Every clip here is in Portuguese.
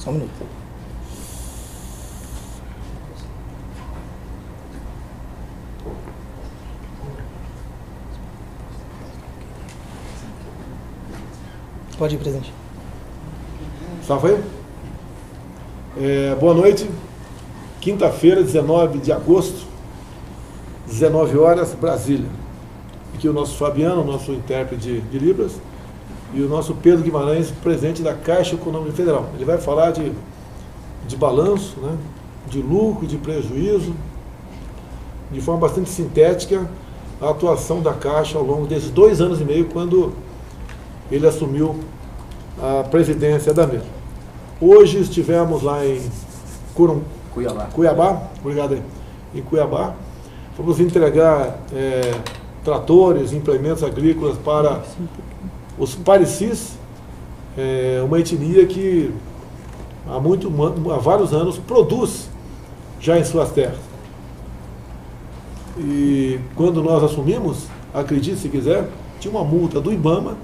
Só um minuto. Pode ir, presidente. Rafael? Boa noite. Quinta-feira, 19 de agosto, 19 horas, Brasília. Aqui o nosso Fabiano, nosso intérprete de Libras, e o nosso Pedro Guimarães, presidente da Caixa Econômica Federal. Ele vai falar de balanço, né, de lucro, de prejuízo, de forma bastante sintética, a atuação da Caixa ao longo desses 2 anos e meio, quando ele assumiu a presidência da mesa. Hoje estivemos lá em Cuiabá, obrigado aí, em Cuiabá, fomos entregar tratores, implementos agrícolas para os Parecis, uma etnia que há vários anos produz já em suas terras. E quando nós assumimos, acredite se quiser, tinha uma multa do IBAMA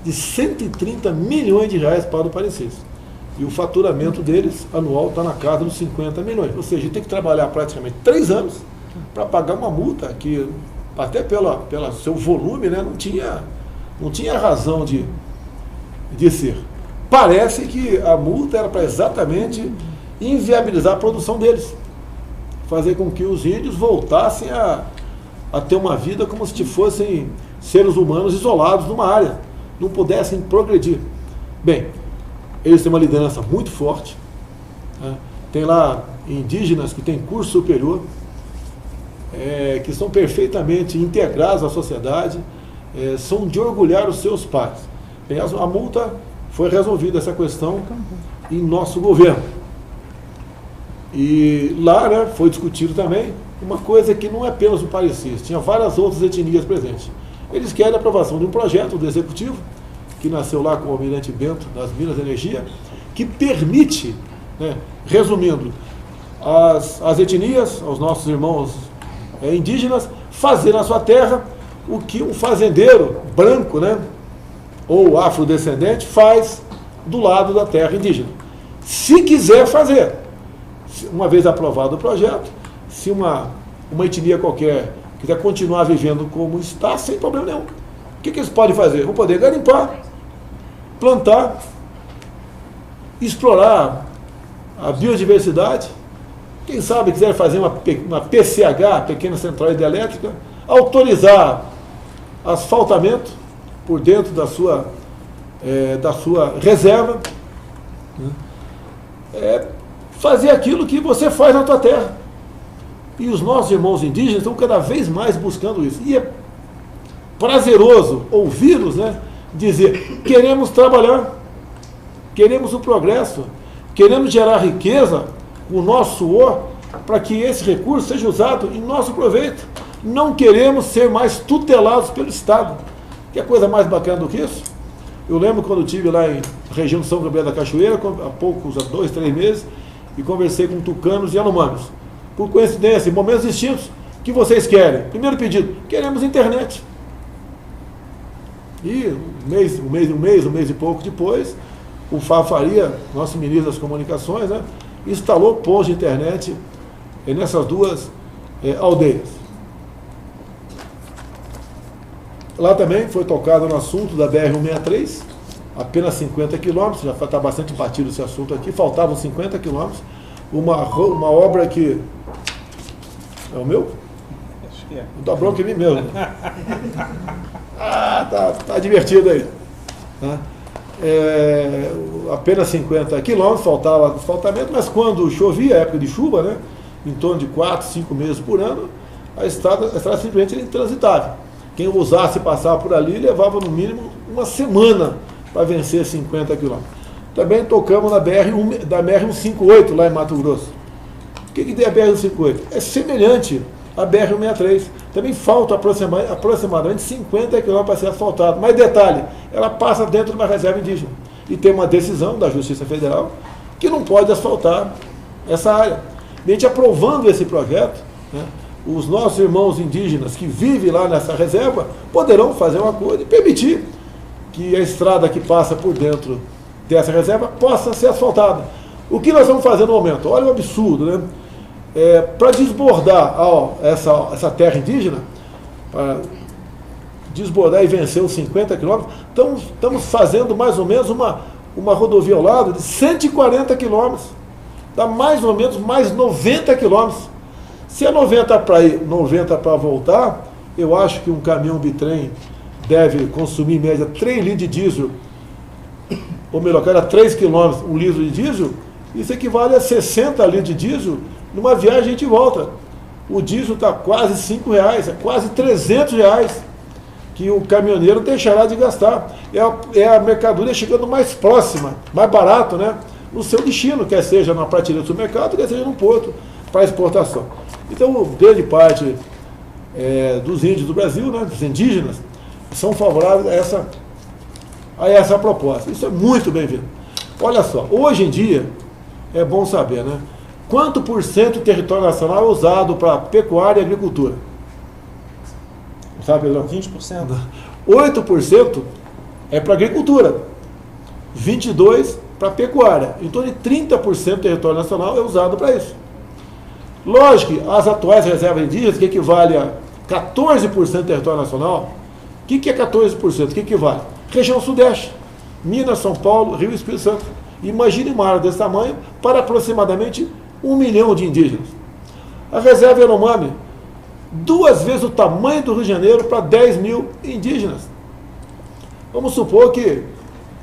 de 130 milhões de reais para o Parecis. E o faturamento deles anual está na casa dos 50 milhões. Ou seja, a gente tem que trabalhar praticamente 3 anos para pagar uma multa que, até pelo seu volume, né, não tinha razão de ser. Parece que a multa era para exatamente inviabilizar a produção deles. Fazer com que os índios voltassem a ter uma vida como se fossem seres humanos isolados numa área, não pudessem progredir. Bem, eles têm uma liderança muito forte, né? Tem lá indígenas que têm curso superior, que são perfeitamente integrados à sociedade, são de orgulhar os seus pais. Bem, a multa foi resolvida, essa questão, em nosso governo. E lá, né, foi discutido também uma coisa que não é apenas o Parecis, tinha várias outras etnias presentes. Eles querem a aprovação de um projeto do Executivo, que nasceu lá com o Almirante Bento, das Minas de Energia, que permite, né, resumindo, as etnias, aos nossos irmãos indígenas, fazer na sua terra o que um fazendeiro branco, né, ou afrodescendente faz do lado da terra indígena. Se quiser fazer, uma vez aprovado o projeto, se uma etnia qualquer quiser continuar vivendo como está, sem problema nenhum. O que eles podem fazer? Vão poder garimpar, plantar, explorar a biodiversidade, quem sabe quiser fazer uma PCH, pequena central hidrelétrica, autorizar asfaltamento por dentro da sua reserva, né? Fazer aquilo que você faz na tua terra. E os nossos irmãos indígenas estão cada vez mais buscando isso. E é prazeroso ouvi-los, né, dizer: queremos trabalhar, queremos o progresso, queremos gerar riqueza, o nosso suor, para que esse recurso seja usado em nosso proveito. Não queremos ser mais tutelados pelo Estado. Que coisa mais bacana do que isso? Eu lembro quando estive lá em região de São Gabriel da Cachoeira, há 2, 3 meses, e conversei com tucanos e anomanos. Por coincidência, em momentos distintos, o que vocês querem? Primeiro pedido: queremos internet. E um mês e pouco depois, o Faria, nosso ministro das Comunicações, né, instalou postos de internet nessas 2 aldeias. Lá também foi tocado no assunto da BR-163, apenas 50 quilômetros, já está bastante batido esse assunto aqui, faltavam 50 quilômetros, uma obra que... É o meu? Acho que é. Não dá bronca em mim mesmo. Tá divertido aí. Apenas 50 quilômetros, faltava asfaltamento, mas quando chovia, época de chuva, né, em torno de 4, 5 meses por ano, a estrada simplesmente era intransitável. Quem ousasse passar por ali levava no mínimo uma semana para vencer 50 quilômetros. Também tocamos na BR-158, lá em Mato Grosso. O que tem a BR-158? É semelhante à BR-163. Também falta aproximadamente 50 quilômetros para ser asfaltado. Mas detalhe, ela passa dentro de uma reserva indígena. E tem uma decisão da Justiça Federal que não pode asfaltar essa área. A gente aprovando esse projeto, né, os nossos irmãos indígenas que vivem lá nessa reserva poderão fazer um acordo e permitir que a estrada que passa por dentro dessa reserva possa ser asfaltada. O que nós estamos fazendo no momento? Olha o absurdo, né? Para desbordar essa terra indígena, para desbordar e vencer os 50 quilômetros, estamos fazendo mais ou menos uma rodovia ao lado de 140 quilômetros. Dá mais ou menos mais 90 quilômetros. Se é 90 para ir, 90 para voltar, eu acho que um caminhão bitrem deve consumir em média 3 litros de diesel, ou melhor, cada 3 quilômetros 1 litro de diesel, isso equivale a 60 litros de diesel numa viagem a gente volta. O diesel está quase R$5, é quase R$300 que o caminhoneiro deixará de gastar. É a mercadoria chegando mais próxima, mais barato, né, no seu destino, quer seja na prateleira do supermercado, quer seja no porto, para exportação. Então, grande parte dos índios do Brasil, né, dos indígenas, são favoráveis a essa proposta. Isso é muito bem-vindo. Olha só, hoje em dia, é bom saber, né, quanto por cento do território nacional é usado para pecuária e agricultura? Sabe, Pedrão? 20%. 8% é para agricultura, 22% para pecuária. Em torno de 30% do território nacional é usado para isso. Lógico que as atuais reservas indígenas, que equivale a 14% do território nacional, o que é 14%? O que equivale? Região Sudeste, Minas, São Paulo, Rio e Espírito Santo. Imagine uma área desse tamanho para aproximadamente 1 milhão de indígenas. A reserva Yanomami, 2 vezes o tamanho do Rio de Janeiro para 10 mil indígenas. Vamos supor que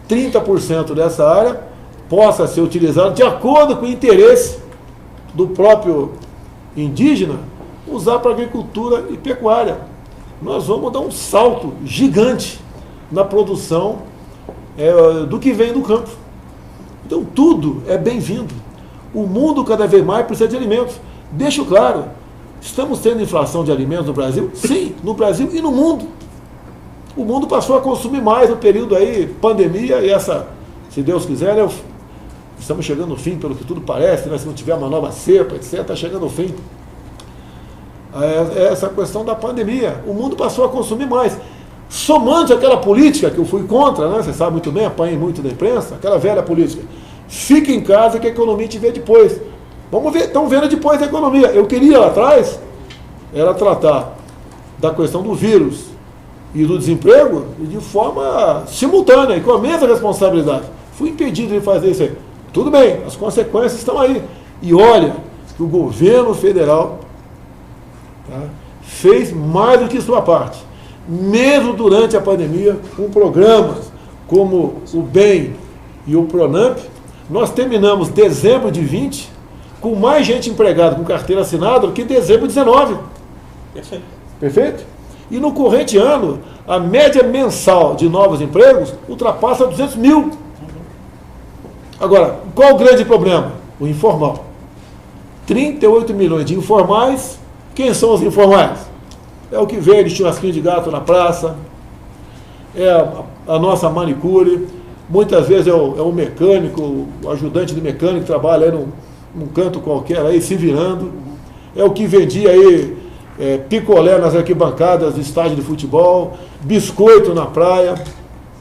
30% dessa área possa ser utilizada de acordo com o interesse do próprio indígena, usar para agricultura e pecuária. Nós vamos dar um salto gigante na produção do que vem do campo. Então tudo é bem-vindo. O mundo cada vez mais precisa de alimentos. Deixo claro, estamos tendo inflação de alimentos no Brasil? Sim, no Brasil e no mundo. O mundo passou a consumir mais no período aí, pandemia, e se Deus quiser, estamos chegando no fim, pelo que tudo parece, né? Se não tiver uma nova cepa, etc., está chegando ao fim. Essa questão da pandemia, o mundo passou a consumir mais. Somando aquela política que eu fui contra, né? Você sabe muito bem, apanhei muito da imprensa, aquela velha política. Fique em casa que a economia te vê depois. Vamos ver, estão vendo depois da economia. Eu queria lá atrás, era tratar da questão do vírus e do desemprego de forma simultânea e com a mesma responsabilidade. Fui impedido de fazer isso aí. Tudo bem, as consequências estão aí. E olha que o governo federal fez mais do que sua parte. Mesmo durante a pandemia, com programas como o BEM e o PRONAMP, nós terminamos dezembro de 20 com mais gente empregada com carteira assinada do que dezembro de 19. Perfeito. Perfeito? E no corrente ano, a média mensal de novos empregos ultrapassa 200 mil. Agora, qual o grande problema? O informal. 38 milhões de informais. Quem são os informais? É o que vende churrasquinho de gato na praça, é a nossa manicure, muitas vezes é o mecânico, o ajudante de mecânico que trabalha aí num canto qualquer, aí se virando, é o que vendia aí picolé nas arquibancadas do estádio de futebol, biscoito na praia.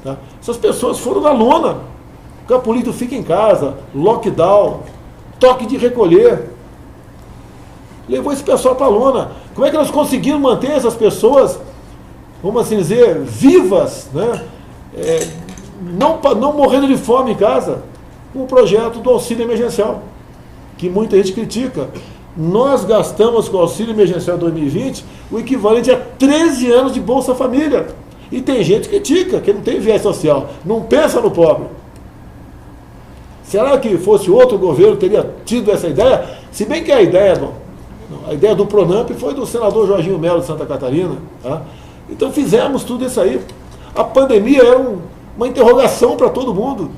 Tá? Essas pessoas foram na lona. O Capulito fica em casa, lockdown, toque de recolher. Levou esse pessoal para a lona. Como é que nós conseguimos manter essas pessoas, vamos assim dizer, vivas, né? Não morrendo de fome em casa? Com o projeto do auxílio emergencial, que muita gente critica. Nós gastamos com o auxílio emergencial 2020 o equivalente a 13 anos de Bolsa Família. E tem gente que critica, que não tem viés social, não pensa no pobre. Será que fosse outro governo teria tido essa ideia? Se bem que a ideia do PRONAMP foi do senador Jorginho Melo de Santa Catarina. Tá? Então fizemos tudo isso aí. A pandemia era uma interrogação para todo mundo.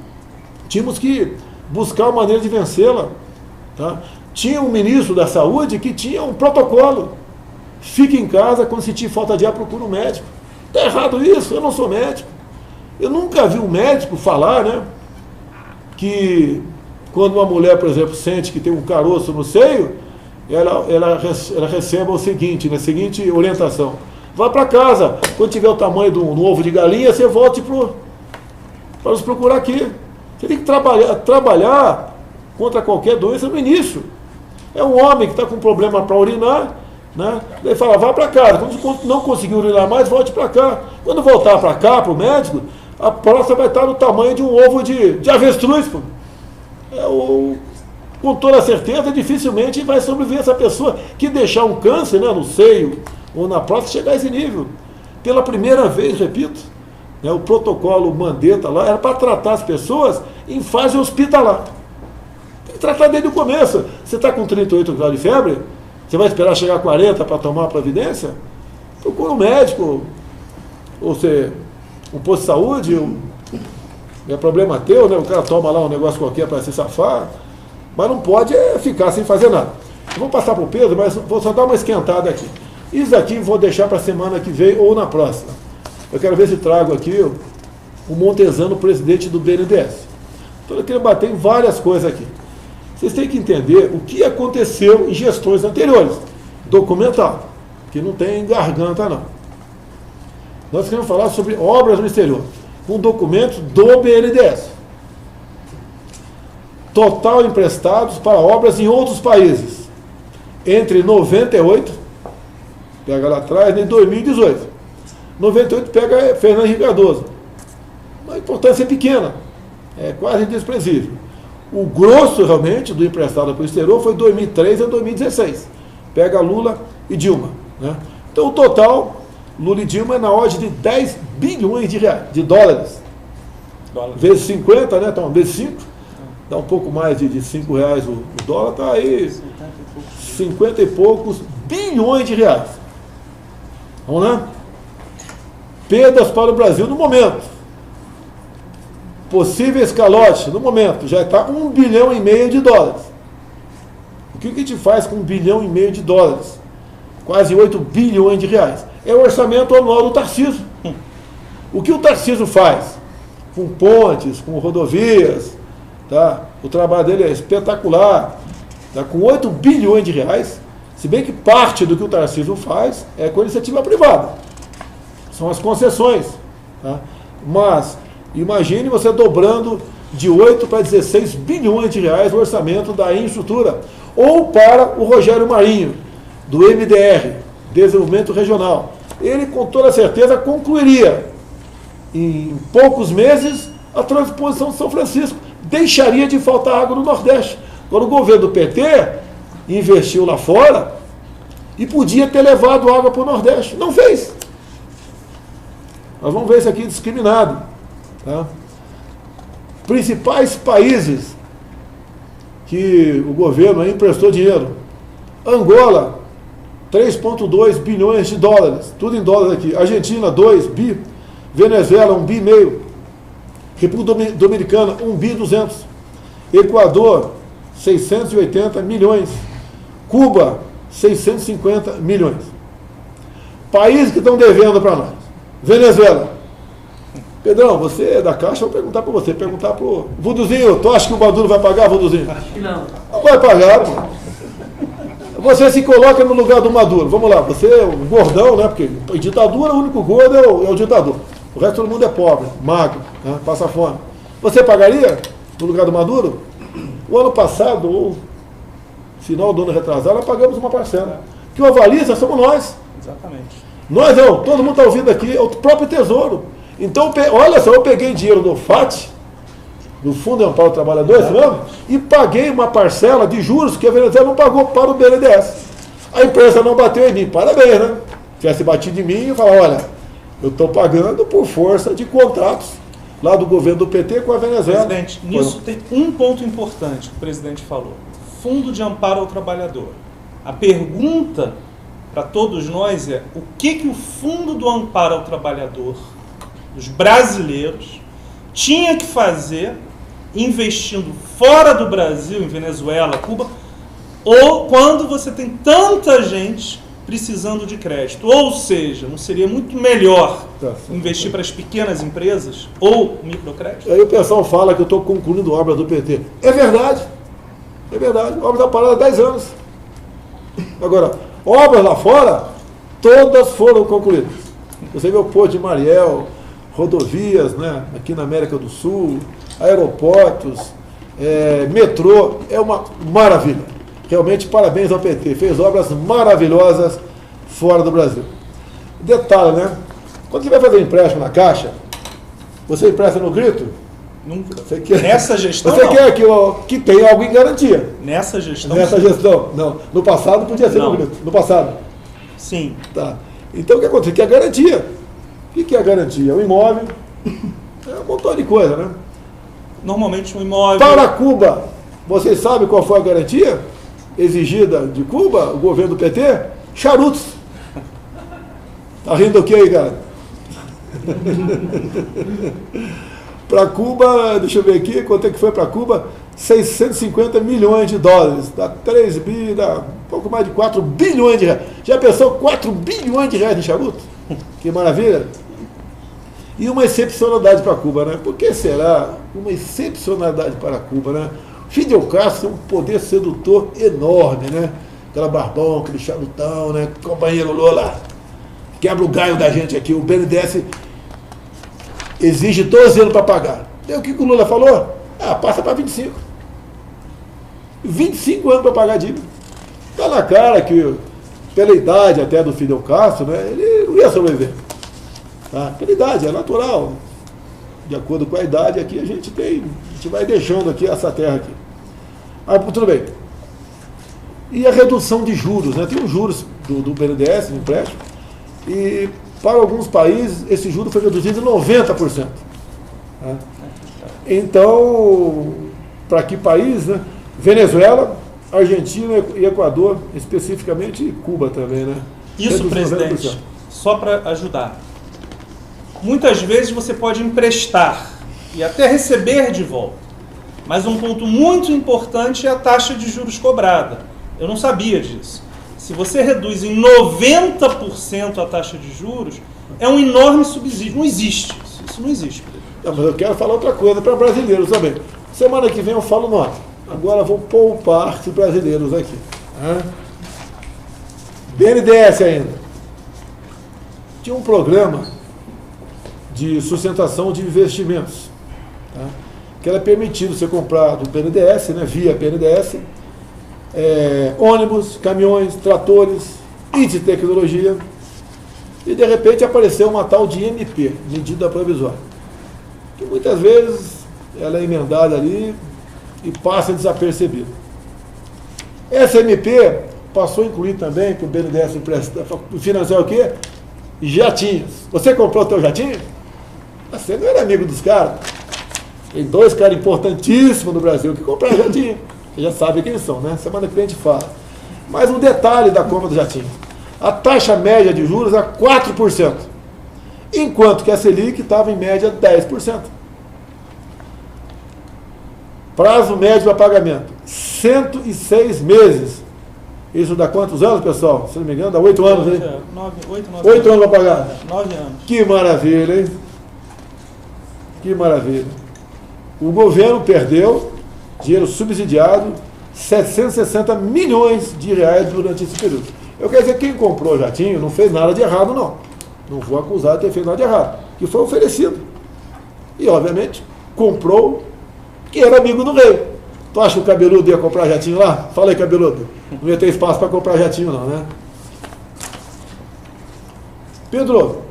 Tínhamos que buscar uma maneira de vencê-la. Tá? Tinha um ministro da saúde que tinha um protocolo. Fique em casa, quando sentir falta de ar, procura um médico. Está errado isso, eu não sou médico. Eu nunca vi um médico falar, né, que quando uma mulher, por exemplo, sente que tem um caroço no seio, ela receba o seguinte, né, a seguinte orientação. Vá para casa, quando tiver o tamanho de um ovo de galinha, você volte para nos procurar aqui. Você tem que trabalhar contra qualquer doença no início. É um homem que está com problema para urinar, né? Ele fala, vá para casa. Quando não conseguir urinar mais, volte para cá. Quando voltar para cá, para o médico, a próstata vai estar no tamanho de um ovo de avestruz. Pô. Com toda certeza, dificilmente vai sobreviver essa pessoa que deixar um câncer, né, no seio ou na próstata chegar a esse nível. Pela primeira vez, repito, né, o protocolo Mandetta lá era para tratar as pessoas em fase hospitalar. Tem que tratar desde o começo. Você está com 38 graus de febre? Você vai esperar chegar a 40 para tomar a providência? Procura um médico, ou seja, um posto de saúde, é problema teu, né? O cara toma lá um negócio qualquer para se safar, mas não pode ficar sem fazer nada. Eu vou passar para o Pedro, mas vou só dar uma esquentada aqui. Isso aqui vou deixar para a semana que vem ou na próxima. Eu quero ver se trago aqui o Montezano, presidente do BNDES. Então eu queria bater em várias coisas aqui. Vocês têm que entender o que aconteceu em gestões anteriores. Documentado, que não tem garganta não. Nós queremos falar sobre obras no exterior, com documentos do BNDES. Total emprestados para obras em outros países, entre 98, pega lá atrás, e 2018. 98 pega Fernando Henrique Cardoso. A importância é pequena, é quase desprezível. O grosso, realmente, do emprestado para o exterior foi 2003 a 2016. Pega Lula e Dilma. Né? Então, o total, Lula e Dilma, é na ordem de 10 bilhões de dólares. Vezes 50, né? Então, vezes 5, dá um pouco mais de R$5 o dólar, está aí 50 e poucos bilhões de reais. Vamos lá? Perdas para o Brasil no momento. Possíveis calote, no momento, já está com 1,5 bilhão de dólares. O que a gente faz com 1,5 bilhão de dólares? Quase 8 bilhões de reais. É o orçamento anual do Tarcísio. O que o Tarcísio faz? Com pontes, com rodovias, tá? O trabalho dele é espetacular. Tá? Com 8 bilhões de reais, se bem que parte do que o Tarcísio faz é com iniciativa privada. São as concessões. Tá? Mas imagine você dobrando de 8 para 16 bilhões de reais o orçamento da infraestrutura. Ou para o Rogério Marinho, do MDR, Desenvolvimento Regional. Ele, com toda certeza, concluiria em poucos meses a transposição de São Francisco. Deixaria de faltar água no Nordeste. Agora, o governo do PT investiu lá fora e podia ter levado água para o Nordeste. Não fez. Nós vamos ver isso aqui discriminado. Tá? Principais países que o governo aí emprestou dinheiro: Angola, 3,2 bilhões de dólares, tudo em dólares aqui. Argentina, 2 bi. Venezuela, 1,5 bi. República Dominicana, 1,2 bi. Equador, 680 milhões. Cuba, 650 milhões. Países que estão devendo para nós: Venezuela. Pedrão, você é da Caixa, vou perguntar para você, perguntar para o Vuduzinho. Tu acha que o Maduro vai pagar, Vuduzinho? Acho que não. Não vai pagar, pô. Você se coloca no lugar do Maduro. Vamos lá, você é um gordão, né? Porque em ditadura o único gordo é o ditador. O resto todo mundo é pobre, magro, né? Passa fome. Você pagaria no lugar do Maduro? O ano passado, ou final do ano retrasado, nós pagamos uma parcela. Que o avaliza somos nós. Exatamente. Nós não, todo mundo está ouvindo aqui, é o próprio Tesouro. Então, olha só, eu peguei dinheiro do FAT, do Fundo de Amparo ao Trabalhador, e paguei uma parcela de juros que a Venezuela não pagou para o BNDES. A empresa não bateu em mim, parabéns, né? Se tivesse batido em mim, eu falava, olha, eu estou pagando por força de contratos lá do governo do PT com a Venezuela. Presidente, nisso tem um ponto importante que o presidente falou: Fundo de Amparo ao Trabalhador. A pergunta para todos nós é: o que o Fundo do Amparo ao Trabalhador dos brasileiros tinha que fazer investindo fora do Brasil, em Venezuela, Cuba, ou quando você tem tanta gente precisando de crédito? Ou seja, não seria muito melhor investir para as pequenas empresas ou microcrédito? Aí o pessoal fala que eu estou concluindo obras do PT. É verdade. É verdade. A obra está parada há 10 anos. Agora, obras lá fora, todas foram concluídas. Você vê o Porto de Mariel, rodovias, né, aqui na América do Sul, aeroportos, metrô, é uma maravilha. Realmente, parabéns ao PT, fez obras maravilhosas fora do Brasil. Detalhe, né? Quando você vai fazer empréstimo na Caixa, você empresta no grito? Nunca. Quer, nessa gestão, você quer que tenha algo em garantia. Nessa gestão? Nessa gestão, não. No passado podia ser no grito. No passado. Sim. Tá. Então o que acontece? Que é a garantia. O que é a garantia? O imóvel. É um montão de coisa, né? Normalmente um imóvel... Para Cuba, vocês sabem qual foi a garantia exigida de Cuba, o governo do PT? Charutos. Tá rindo o que aí, cara? Para Cuba, deixa eu ver aqui, quanto é que foi para Cuba? 650 milhões de dólares. Dá 3 bi, dá um pouco mais de 4 bilhões de reais. Já pensou 4 bilhões de reais em charuto? Que maravilha! E uma excepcionalidade para Cuba, né? Por que será uma excepcionalidade para Cuba, né? Fidel Castro tem um poder sedutor enorme, né? Aquela barbão, aquele charutão, né? Companheiro Lula, quebra o galho da gente aqui. O BNDES exige 12 anos para pagar. E o que o Lula falou? Ah, passa para 25. 25 anos para pagar a dívida. Está na cara que, pela idade até do Fidel Castro, né? Ele não ia sobreviver. Tá? Pela idade, é natural. De acordo com a idade aqui, a gente vai deixando aqui essa terra aqui. Ah, tudo bem. E a redução de juros, né? Tem os juros do BNDES, do empréstimo, e para alguns países esse juro foi reduzido em 90%. Tá? Então, para que país, né? Venezuela, Argentina e Equador, especificamente, e Cuba também, né? Isso, presidente, só para ajudar. Muitas vezes você pode emprestar e até receber de volta. Mas um ponto muito importante é a taxa de juros cobrada. Eu não sabia disso. Se você reduz em 90% a taxa de juros, é um enorme subsídio. Não existe isso. Isso não existe. Não, mas eu quero falar outra coisa para brasileiros também. Semana que vem eu falo nota. Agora vou poupar os brasileiros aqui. BNDES ainda. Tinha um programa de sustentação de investimentos, tá? Que era permitido ser comprado do BNDES, né, via BNDES, ônibus, caminhões, tratores e de tecnologia, e de repente apareceu uma tal de MP, medida provisória, que muitas vezes ela é emendada ali e passa desapercebida. Essa MP passou a incluir também, que o BNDES financiar o quê? Jatinhos. Você comprou o teu jatinho? Você não era amigo dos caras. Tem 2 caras importantíssimos no Brasil que compraram jatinho. Você já sabe quem são, né? Semana que vem a gente fala. Mas um detalhe da compra do jatinho. A taxa média de juros é 4%. Enquanto que a Selic estava em média 10%. Prazo médio para pagamento, 106 meses. Isso dá quantos anos, pessoal? Se não me engano, dá 8 anos, hein? 8 anos para pagar. 9 anos. Que maravilha, hein? Que maravilha. O governo perdeu dinheiro subsidiado, 760 milhões de reais durante esse período. Eu quero dizer, quem comprou jatinho não fez nada de errado, não. Não vou acusar de ter feito nada de errado. Que foi oferecido. E, obviamente, comprou que era amigo do rei. Tu acha que o Cabeludo ia comprar jatinho lá? Fala aí, Cabeludo. Não ia ter espaço para comprar jatinho, não, né? Pedro,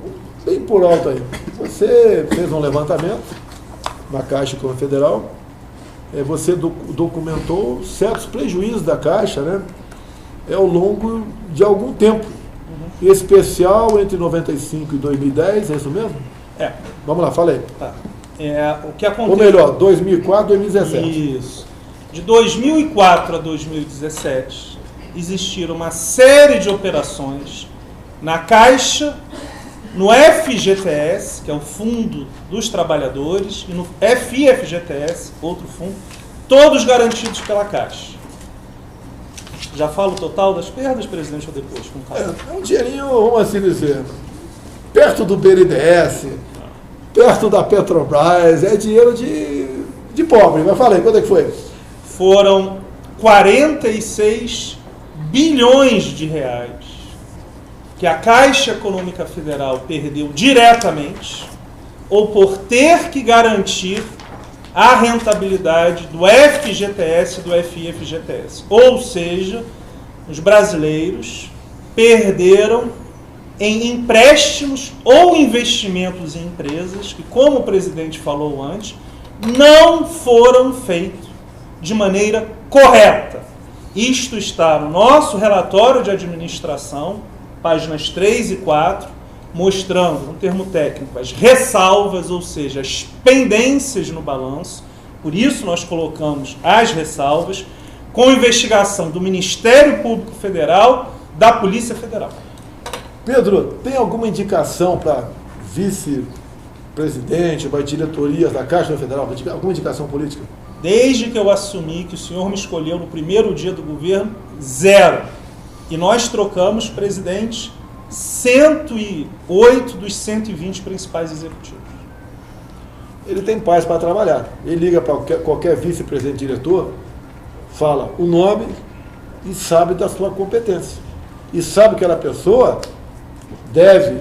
bem por alto aí. Você fez um levantamento na Caixa Econômica Federal. Você documentou certos prejuízos da Caixa, né? Ao longo de algum tempo. Em especial entre 95 e 2010, é isso mesmo? Vamos lá, fala aí. Tá. O que aconteceu... Ou melhor, 2004 e 2017. Isso. De 2004 a 2017, existiram uma série de operações na Caixa, no FGTS, que é o Fundo dos Trabalhadores, e no FIFGTS, outro fundo, todos garantidos pela Caixa. Já falo o total das perdas, presidente, ou depois? Com calma. É um dinheirinho, vamos assim dizer, perto do BNDES, perto da Petrobras, é dinheiro de pobre. Mas fala aí, quanto é que foi? Foram 46 bilhões de reais que a Caixa Econômica Federal perdeu diretamente ou por ter que garantir a rentabilidade do FGTS e do FIFGTS. Ou seja, os brasileiros perderam em empréstimos ou investimentos em empresas que, como o presidente falou antes, não foram feitos de maneira correta. Isto está no nosso relatório de administração, páginas 3 e 4, mostrando, no termo técnico, as ressalvas, ou seja, as pendências no balanço. Por isso nós colocamos as ressalvas, com investigação do Ministério Público Federal, da Polícia Federal. Pedro, tem alguma indicação para vice-presidente, para diretorias da Caixa Federal? Alguma indicação política? Desde que eu assumi que o senhor me escolheu no primeiro dia do governo, zero. E nós trocamos presidentes 108 dos 120 principais executivos. Ele tem paz para trabalhar. Ele liga para qualquer vice-presidente diretor, fala o nome e sabe da sua competência. E sabe que aquela pessoa deve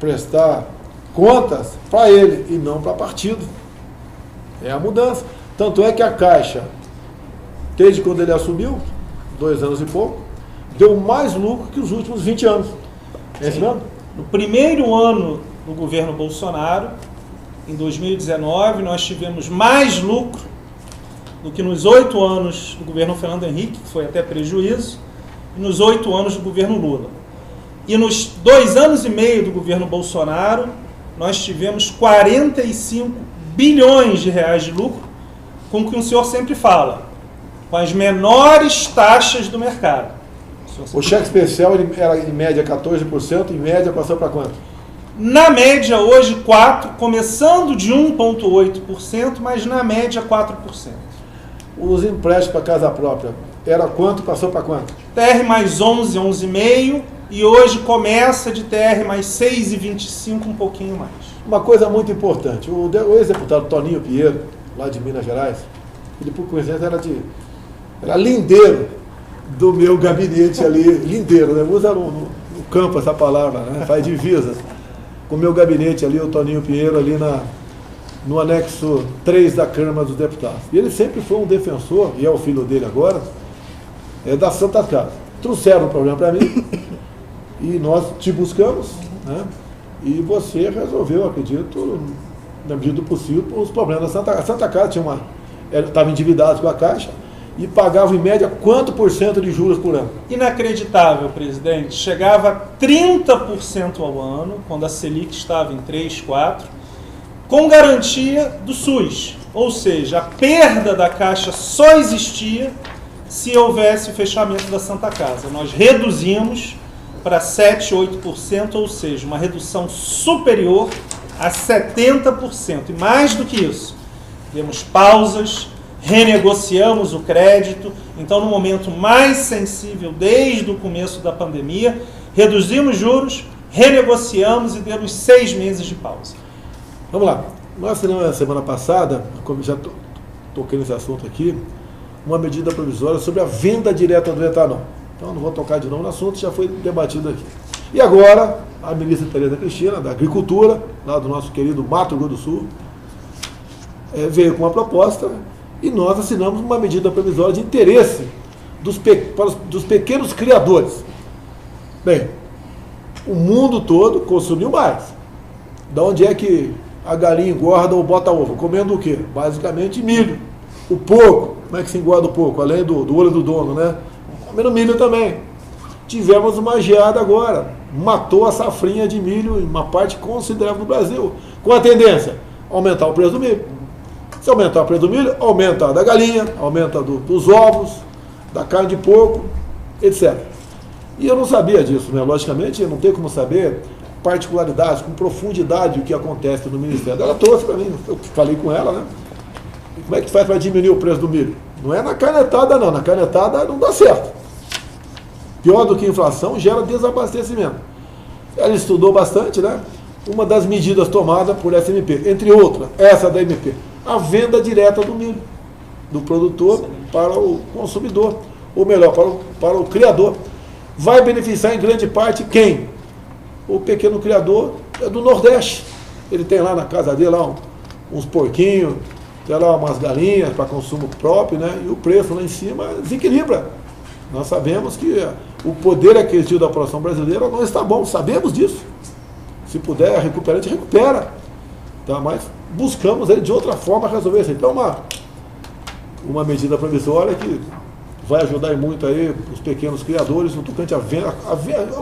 prestar contas para ele e não para partido. É a mudança. Tanto é que a Caixa, desde quando ele assumiu, 2 anos e pouco, deu mais lucro que os últimos 20 anos. É isso mesmo? No primeiro ano do governo Bolsonaro, em 2019, nós tivemos mais lucro do que nos 8 anos do governo Fernando Henrique, que foi até prejuízo, e nos 8 anos do governo Lula. E nos 2 anos e meio do governo Bolsonaro, nós tivemos 45 bilhões de reais de lucro, com o que o senhor sempre fala, com as menores taxas do mercado. O cheque especial ele era em média 14%, em média passou para quanto? Na média hoje 4%, começando de 1,8%, mas na média 4%. Os empréstimos para casa própria, era quanto, passou para quanto? TR mais 11, 11,5%, e hoje começa de TR mais 6,25%, um pouquinho mais. Uma coisa muito importante, o ex-deputado Toninho Pinheiro, lá de Minas Gerais, ele por coincidência era lindeiro do meu gabinete ali, lindeiro, né? Usa no campo essa palavra, né? Faz divisas com o meu gabinete ali, o Toninho Pinheiro ali no anexo 3 da Câmara dos Deputados. E ele sempre foi um defensor, e é o filho dele agora, da Santa Casa. Trouxeram o problema para mim e nós te buscamos, né? E você resolveu, acredito, na medida do possível, os problemas da Santa Casa. A Santa Casa estava endividada com a Caixa e pagava em média quanto por cento de juros por ano? Inacreditável, presidente. Chegava a 30% ao ano, quando a Selic estava em 3, 4%, com garantia do SUS. Ou seja, a perda da Caixa só existia se houvesse o fechamento da Santa Casa. Nós reduzimos para 7, 8%, ou seja, uma redução superior a 70%. E mais do que isso, demos pausas, renegociamos o crédito. Então, no momento mais sensível desde o começo da pandemia, reduzimos juros, renegociamos e demos 6 meses de pausa. Vamos lá. Nós assinamos semana passada, como já toquei nesse assunto aqui, uma medida provisória sobre a venda direta do etanol. Então, não vou tocar de novo no assunto, já foi debatido aqui. E agora, a ministra Tereza Cristina, da Agricultura, lá do nosso querido Mato Grosso do Sul, veio com uma proposta e nós assinamos uma medida provisória de interesse dos pequenos criadores. Bem, o mundo todo consumiu mais. Da onde é que a galinha engorda ou bota ovo? Comendo o quê? Basicamente milho. O porco, como é que se engorda o porco? Além do olho do dono, né? Comendo milho também. Tivemos uma geada agora, matou a safrinha de milho em uma parte considerável do Brasil. Com a tendência, aumentar o preço do milho. Se aumentar o preço do milho, aumenta a da galinha, aumenta dos ovos, da carne de porco, etc. E eu não sabia disso, né? Logicamente, eu não tenho como saber particularidades, com profundidade o que acontece no Ministério. Ela trouxe para mim, eu falei com ela, né? E como é que faz para diminuir o preço do milho? Não é na canetada, não. Na canetada não dá certo. Pior do que a inflação, gera desabastecimento. Ela estudou bastante, né? Uma das medidas tomadas por SMP, entre outras, essa da MP, a venda direta do milho, do produtor para o consumidor, ou melhor, para o criador. Vai beneficiar em grande parte quem? O pequeno criador do Nordeste. Ele tem lá na casa dele lá uns porquinhos, tem lá umas galinhas para consumo próprio, né? E o preço lá em cima desequilibra. Nós sabemos que o poder aquisitivo da população brasileira não está bom, sabemos disso. Se puder recuperar, a gente recupera. Tá? Mas buscamos aí de outra forma resolver isso. Então, uma medida provisória que vai ajudar muito aí os pequenos criadores no tocante à venda.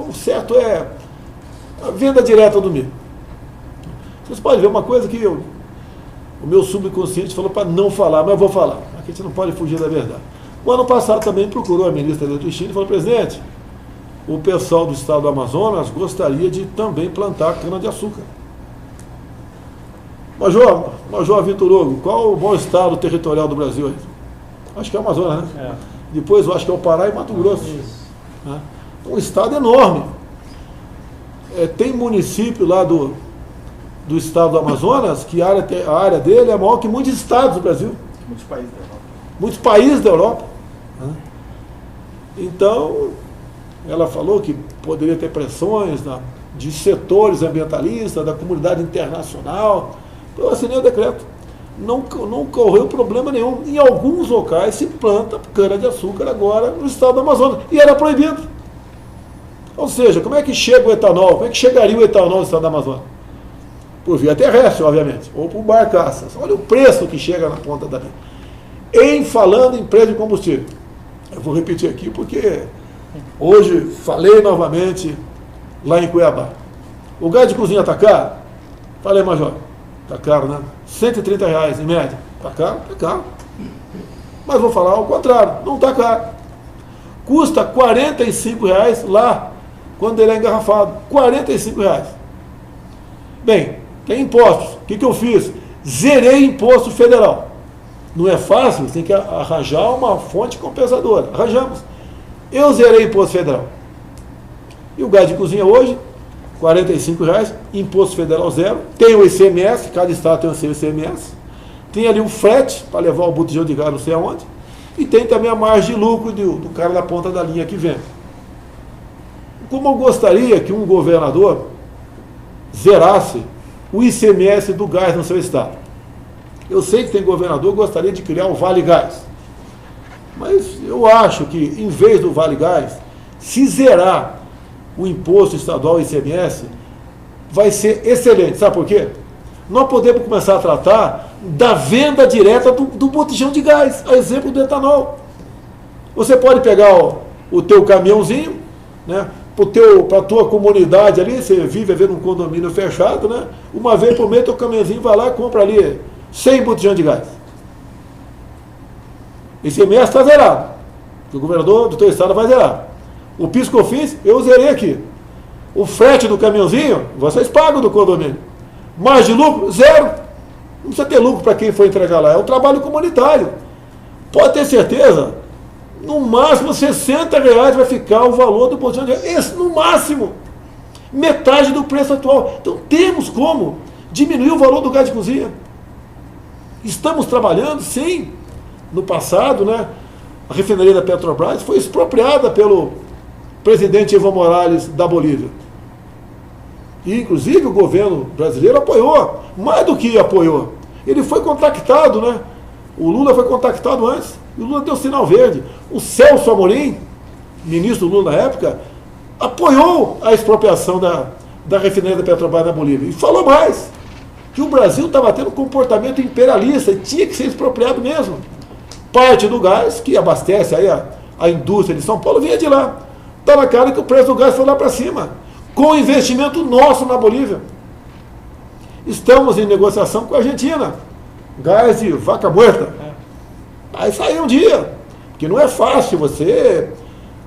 O certo é a venda direta do milho. Vocês podem ver uma coisa que o meu subconsciente falou para não falar, mas eu vou falar. Aqui a gente não pode fugir da verdade. O ano passado também procurou a ministra da Cristina e falou: presidente, o pessoal do estado do Amazonas gostaria de também plantar cana-de-açúcar. Major Vitor Hugo, qual o maior estado territorial do Brasil aí? Acho que é o Amazonas, né? Depois eu acho que é o Pará e Mato Grosso. Né? Um estado enorme. Tem município lá do estado do Amazonas que a área dele é maior que muitos estados do Brasil. Muitos países da Europa. Muitos países da Europa. Né? Então, ela falou que poderia ter pressões de setores ambientalistas, da comunidade internacional. Então, eu assinei o decreto. Não correu problema nenhum. Em alguns locais se planta cana-de-açúcar agora no estado do Amazonas. E era proibido. Ou seja, como é que chega o etanol? Como é que chegaria o etanol no estado do Amazonas? Por via terrestre, obviamente, ou por barcaças. Olha o preço que chega na ponta da linha. Falando em preço de combustível. Eu vou repetir aqui porque hoje falei novamente lá em Cuiabá. O gás de cozinha está caro? Falei, Major. Está caro, né? R$130 em média. Está caro? Está caro. Mas vou falar ao contrário. Não está caro. Custa R$45 lá, quando ele é engarrafado. R$45. Bem, tem impostos. O que eu fiz? Zerei imposto federal. Não é fácil, você tem que arranjar uma fonte compensadora. Arranjamos. Eu zerei imposto federal. E o gás de cozinha hoje, R$45, imposto federal zero. Tem o ICMS, cada estado tem o seu ICMS. Tem ali o frete para levar o botijão de gás não sei aonde. E tem também a margem de lucro do cara na ponta da linha que vende. Como eu gostaria que um governador zerasse o ICMS do gás no seu estado. Eu sei que tem governador que gostaria de criar o Vale Gás. Mas eu acho que, em vez do Vale Gás, se zerar o imposto estadual ICMS, vai ser excelente. Sabe por quê? Nós podemos começar a tratar da venda direta do botijão de gás, a exemplo do etanol. Você pode pegar o teu caminhãozinho, né, para a tua comunidade ali, você vive num condomínio fechado, né, uma vez por mês teu caminhãozinho vai lá e compra ali 100 botijão de gás. Esse ICMS está zerado. O governador do teu estado vai zerar. O PIS/COFINS, eu zerei aqui. O frete do caminhãozinho, vocês pagam do condomínio. Margem de lucro, zero. Não precisa ter lucro para quem for entregar lá. É um trabalho comunitário. Pode ter certeza, no máximo R$60 vai ficar o valor do botijão de gás. Esse, no máximo. Metade do preço atual. Então temos como diminuir o valor do gás de cozinha. Estamos trabalhando, sim. No passado, né, a refinaria da Petrobras foi expropriada pelo presidente Evo Morales da Bolívia. E, inclusive, o governo brasileiro apoiou, mais do que apoiou. Ele foi contactado, né? O Lula foi contactado antes, e o Lula deu sinal verde. O Celso Amorim, ministro do Lula na época, apoiou a expropriação da refinaria da Petrobras na Bolívia. E falou mais, que o Brasil estava tendo um comportamento imperialista, e tinha que ser expropriado mesmo. Parte do gás, que abastece aí a indústria de São Paulo, vinha de lá. Está na cara que o preço do gás foi lá para cima, com investimento nosso na Bolívia. Estamos em negociação com a Argentina. Gás de vaca morta. Vai sair um dia. Porque não é fácil você